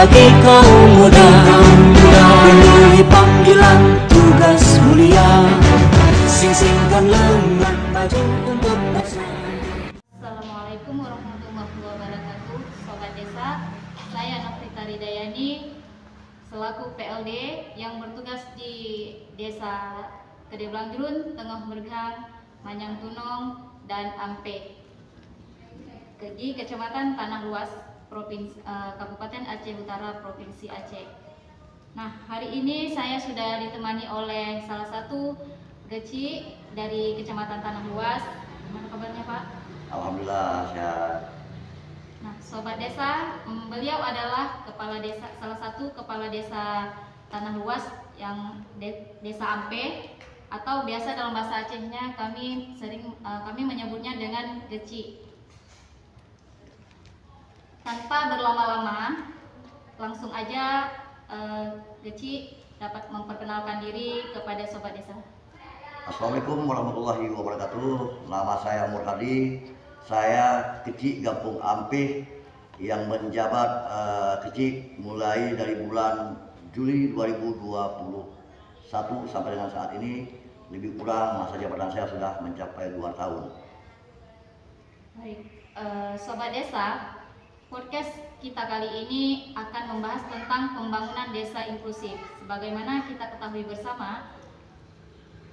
bagi kaum muda, penuhi panggilan tugas mulia, sing-singkan lengan maju untuk bangsa. Assalamualaikum warahmatullahi wabarakatuh, Sobat Desa. Saya Nofrita Ridayani selaku PLD yang bertugas di Desa Kedeblangjrun, Tengah Mergang, Manyang Tunong, dan Ampe di Kecamatan Tanah Luas, Kabupaten Aceh Utara, Provinsi Aceh. Nah, hari ini saya sudah ditemani oleh salah satu Geci dari Kecamatan Tanah Luas. Gimana kabarnya, Pak? Alhamdulillah sehat. Nah, Sobat Desa, beliau adalah kepala desa, salah satu kepala desa Tanah Luas yang Desa Ampe, atau biasa dalam bahasa Acehnya kami menyebutnya dengan Geci. Tanpa berlama-lama, langsung aja Geci dapat memperkenalkan diri kepada Sobat Desa. Assalamualaikum warahmatullahi wabarakatuh. Nama saya Murhadi. Saya Geci Kampung Ampe yang menjabat Geci mulai dari bulan Juli 2021 sampai dengan saat ini. Lebih kurang masa jabatan saya sudah mencapai 2 tahun. Baik, Sobat Desa, podcast kita kali ini akan membahas tentang pembangunan desa inklusif. Sebagaimana kita ketahui bersama,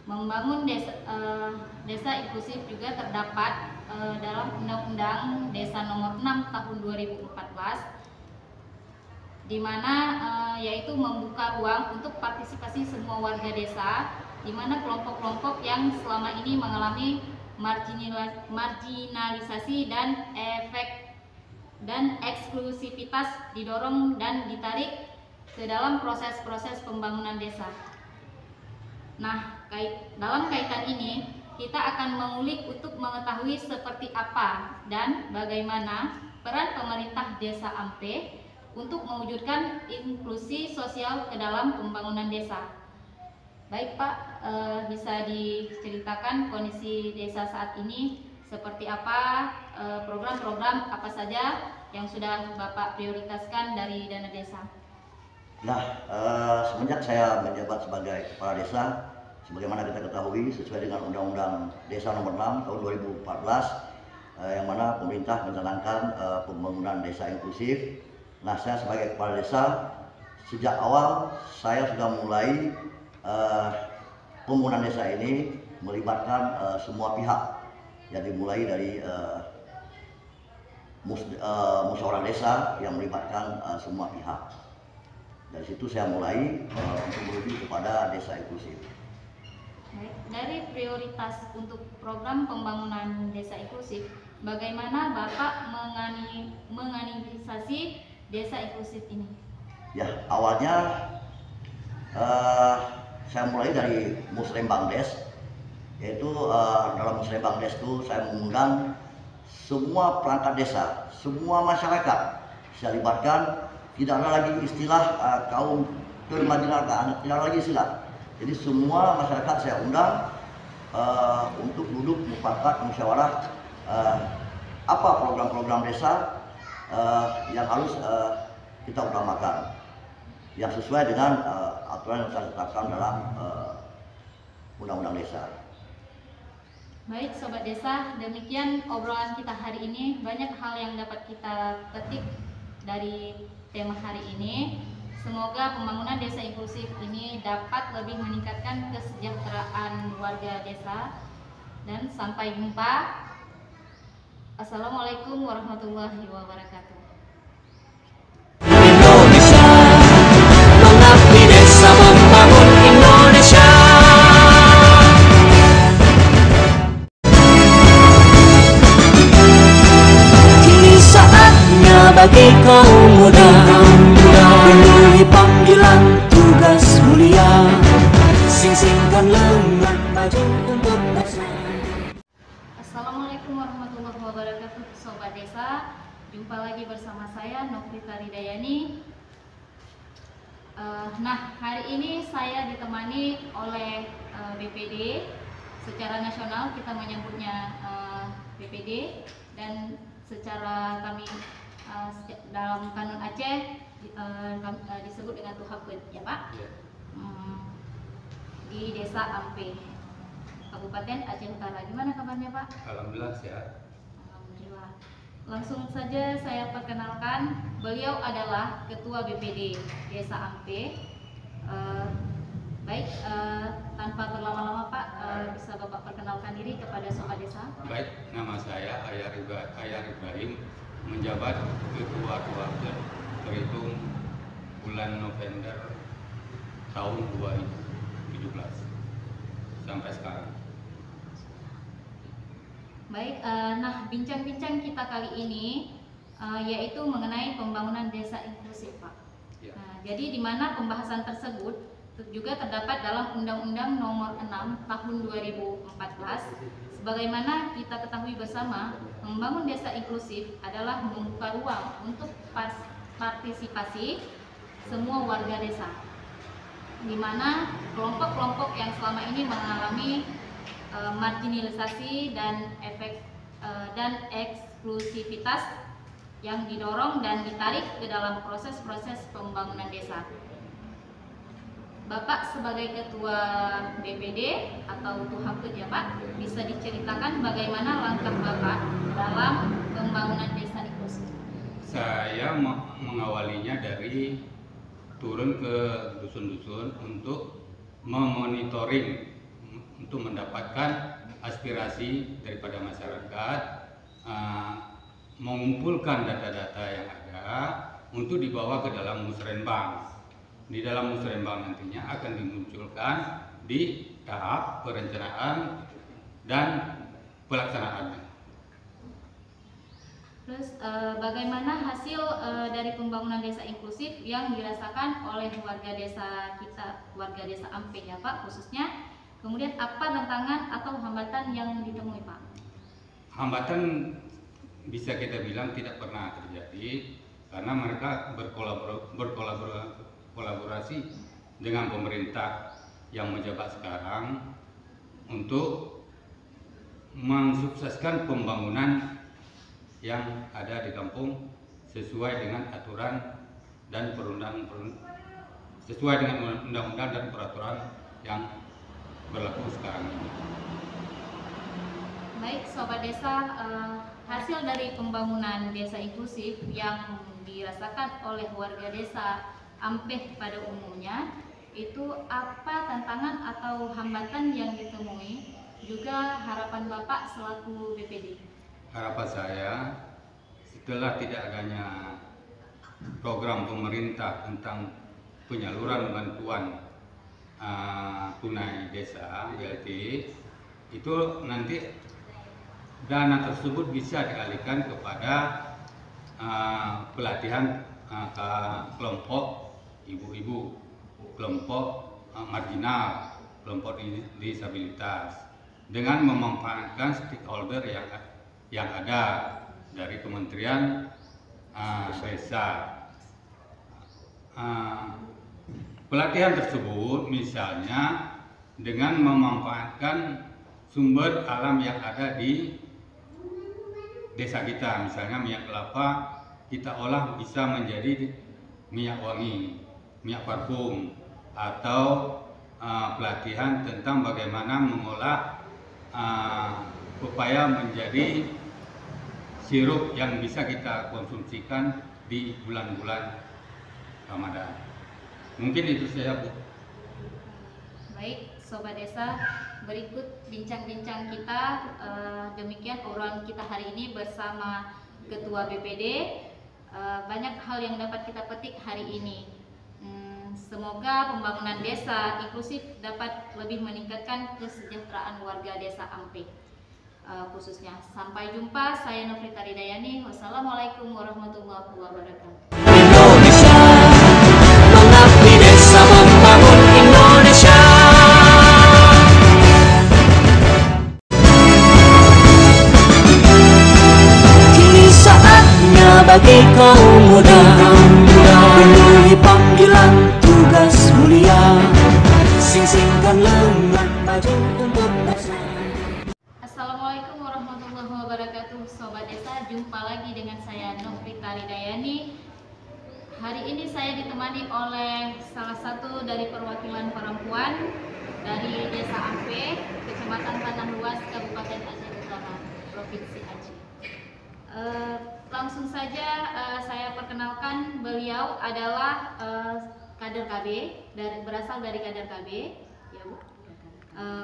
membangun desa inklusif juga terdapat dalam Undang-Undang Desa Nomor 6 Tahun 2014, di mana yaitu membuka ruang untuk partisipasi semua warga desa, di mana kelompok-kelompok yang selama ini mengalami marginalisasi dan eksklusivitas didorong dan ditarik ke dalam proses-proses pembangunan desa. Nah, dalam kaitan ini kita akan mengulik untuk mengetahui seperti apa dan bagaimana peran pemerintah Desa Ampe untuk mewujudkan inklusi sosial ke dalam pembangunan desa. Baik Pak, bisa diceritakan kondisi desa saat ini seperti apa, program-program apa saja yang sudah Bapak prioritaskan dari dana desa? Nah, semenjak saya menjabat sebagai kepala desa, sebagaimana kita ketahui sesuai dengan Undang-Undang Desa Nomor 6 Tahun 2014, yang mana pemerintah mencanangkan pembangunan desa inklusif. Nah, saya sebagai kepala desa, sejak awal saya sudah mulai pembangunan desa ini melibatkan semua pihak. Jadi mulai dari musyawarah desa yang melibatkan semua pihak. Dari situ saya mulai untuk menuju kepada desa inklusif. Dari prioritas untuk program pembangunan desa inklusif, bagaimana Bapak menganalisasi desa inklusif ini? Ya, awalnya saya mulai dari Musrembang Des, yaitu dalam Musrembang Des itu saya mengundang semua perangkat desa, semua masyarakat saya libatkan. Tidak ada lagi istilah kaum termarginalkan, tidak ada lagi istilah. Jadi semua masyarakat saya undang untuk duduk mufakat musyawarah apa program-program desa yang harus kita utamakan, yang sesuai dengan aturan yang saya tetapkan dalam undang-undang desa. Baik Sobat Desa, demikian obrolan kita hari ini. Banyak hal yang dapat kita petik dari tema hari ini. Semoga pembangunan desa inklusif ini dapat lebih meningkatkan kesejahteraan warga desa. Dan sampai jumpa. Assalamualaikum warahmatullahi wabarakatuh. Indonesia, mengabdi desa membangun Indonesia. Kini saatnya bagi kaum muda, penuhi panggilan tugas mulia, sing-singkan lengan maju untuk bangsa. Assalamualaikum warahmatullahi wabarakatuh, Sobat Desa. Jumpa lagi bersama saya Nofrita Ridayani. Nah, hari ini saya ditemani oleh BPD. Secara nasional kita menyebutnya BPD, dan secara kami dalam Kanun Aceh disebut dengan Tuhapet ya Pak. Ya. Di Desa Ampe, Kabupaten Aceh Utara. Gimana kabarnya Pak? Alhamdulillah sehat. Alhamdulillah. Langsung saja saya perkenalkan, beliau adalah Ketua BPD Desa Ampe. Baik, tanpa berlama-lama Pak, bisa Bapak perkenalkan diri kepada Sobat Desa. Baik, nama saya Ayar Ibrahim, menjabat Ketua Tuhapet terhitung bulan November tahun 2017 sampai sekarang. Baik, nah bincang-bincang kita kali ini yaitu mengenai pembangunan desa inklusif Pak. Ya. Nah, jadi di mana pembahasan tersebut juga terdapat dalam Undang-Undang Nomor 6 Tahun 2014. Sebagaimana kita ketahui bersama, membangun desa inklusif adalah membuka ruang untuk partisipasi semua warga desa, di mana kelompok-kelompok yang selama ini mengalami marginalisasi dan eksklusivitas yang didorong dan ditarik ke dalam proses-proses pembangunan desa. Bapak sebagai Ketua BPD atau Tuhapet ya Pak, bisa diceritakan bagaimana langkah Bapak dalam pembangunan desa inklusif? Saya mengawalinya dari turun ke dusun-dusun untuk memonitoring, untuk mendapatkan aspirasi daripada masyarakat, mengumpulkan data-data yang ada untuk dibawa ke dalam musrenbang. Di dalam musrenbang nantinya akan dimunculkan di tahap perencanaan dan pelaksanaan. Terus bagaimana hasil dari pembangunan desa inklusif yang dirasakan oleh warga desa kita, warga desa Ampe ya Pak khususnya? Kemudian apa tantangan atau hambatan yang ditemui Pak? Hambatan bisa kita bilang tidak pernah terjadi karena mereka berkolaborasi dengan pemerintah yang menjabat sekarang untuk mensukseskan pembangunan yang ada di kampung sesuai dengan aturan dan sesuai dengan undang-undang dan peraturan yang berlaku sekarang ini. Baik Sobat Desa, hasil dari pembangunan desa inklusif yang dirasakan oleh warga desa Ampe pada umumnya, itu apa tantangan atau hambatan yang ditemui, juga harapan Bapak selaku BPD? Harapan saya setelah tidak adanya program pemerintah tentang penyaluran bantuan tunai desa BLT, itu nanti dana tersebut bisa dialihkan kepada pelatihan kelompok ibu-ibu, kelompok marginal, kelompok disabilitas, dengan memanfaatkan stakeholder yang ada dari Kementerian Desa. Pelatihan tersebut misalnya dengan memanfaatkan sumber alam yang ada di desa kita, misalnya minyak kelapa kita olah bisa menjadi minyak wangi, minyak parfum, atau pelatihan tentang bagaimana mengolah pepaya menjadi sirup yang bisa kita konsumsikan di bulan-bulan Ramadan. Mungkin itu saja Bu. Baik Sobat Desa, berikut bincang-bincang kita, demikian obrolan kita hari ini bersama Ketua BPD. Banyak hal yang dapat kita petik hari ini. Semoga pembangunan desa inklusif dapat lebih meningkatkan kesejahteraan warga desa Ampe khususnya. Sampai jumpa, saya Nofrita Ridayani. Wassalamualaikum warahmatullahi wabarakatuh. Indonesia, mengabdi desa membangun Indonesia. Kini saatnya bagi kaum muda memenuhi panggilan tugas mulia, sing-singkan lengan maju untuk bangsa. Assalamualaikum warahmatullahi wabarakatuh Sobat Desa, jumpa lagi dengan saya Nofrita Ridayani. hari ini saya ditemani oleh salah satu dari perwakilan perempuan dari Desa Ampe, Kecamatan Tanah Luas, Kabupaten Aceh Utara, Provinsi Aceh. Langsung saja saya perkenalkan, beliau adalah kader KB, berasal dari kader KB, ya Bu.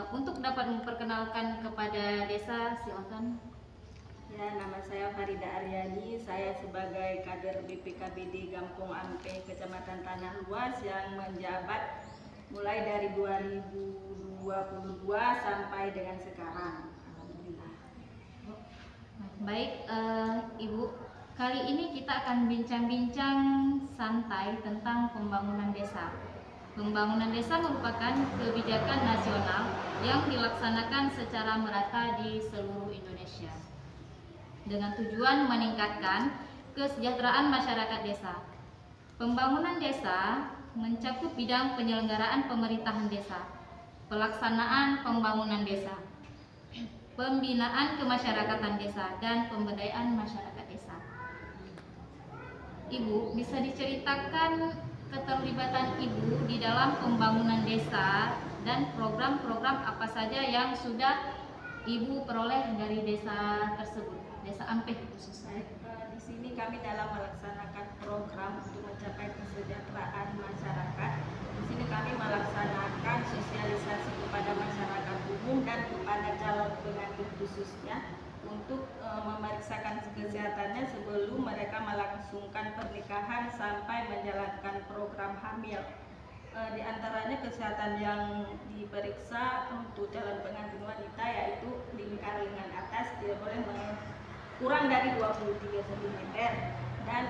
Untuk dapat memperkenalkan kepada desa, silakan. Ya, nama saya Farida Aryani. Saya sebagai kader BPKBD Gampung Ampe, Kecamatan Tanah Luas yang menjabat mulai dari 2022 sampai dengan sekarang. Alhamdulillah. Baik, Ibu. Kali ini kita akan bincang-bincang santai tentang pembangunan desa. Pembangunan desa merupakan kebijakan nasional yang dilaksanakan secara merata di seluruh Indonesia dengan tujuan meningkatkan kesejahteraan masyarakat desa. Pembangunan desa mencakup bidang penyelenggaraan pemerintahan desa, pelaksanaan pembangunan desa, pembinaan kemasyarakatan desa, dan pemberdayaan masyarakat desa. Ibu, bisa diceritakan keterlibatan Ibu di dalam pembangunan desa dan program-program apa saja yang sudah Ibu peroleh dari desa tersebut, Desa Ampe khususnya? Di sini kami dalam melaksanakan program untuk mencapai kesejahteraan masyarakat. Di sini kami melaksanakan sosialisasi kepada masyarakat umum dan kepada calon pengantin khususnya untuk memeriksakan kesehatannya sebelum mereka melangsungkan pernikahan sampai menjalankan program hamil. Di antaranya kesehatan yang diperiksa untuk calon pengantin wanita yaitu lingkar lengan atas tidak boleh kurang dari 23 cm dan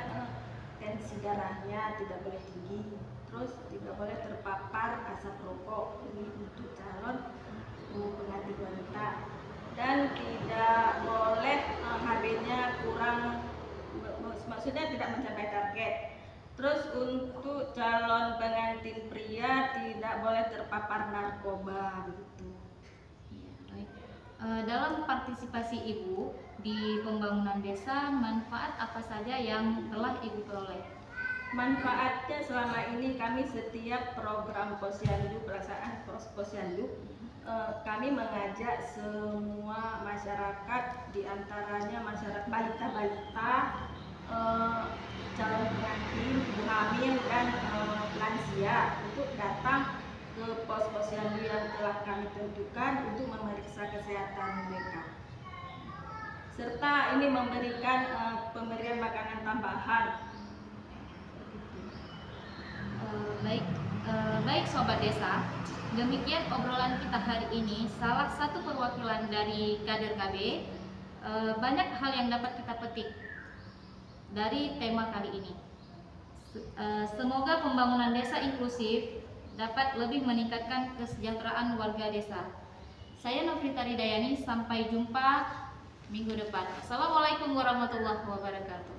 tensi darahnya tidak boleh tinggi, terus tidak boleh terpapar asap rokok. Ini untuk calon pengantin wanita, dan tidak boleh HB-nya kurang, maksudnya tidak mencapai target. Terus untuk calon pengantin pria tidak boleh terpapar narkoba gitu. Dalam partisipasi Ibu di pembangunan desa, manfaat apa saja yang telah Ibu peroleh? Manfaatnya selama ini kami setiap program posyandu, pelaksanaan posyandu, kami mengajak semua masyarakat, diantaranya masyarakat balita-balita, calon pengantin, ibu hamil, dan lansia untuk datang ke pos posyandu yang telah kami tentukan untuk memeriksa kesehatan mereka, serta ini memberikan pemberian makanan tambahan. Baik Sobat Desa, demikian obrolan kita hari ini. Salah satu perwakilan dari kader KB, banyak hal yang dapat kita petik dari tema kali ini. Semoga pembangunan desa inklusif dapat lebih meningkatkan kesejahteraan warga desa. Saya Nofrita Ridayani, sampai jumpa minggu depan. Assalamualaikum warahmatullahi wabarakatuh.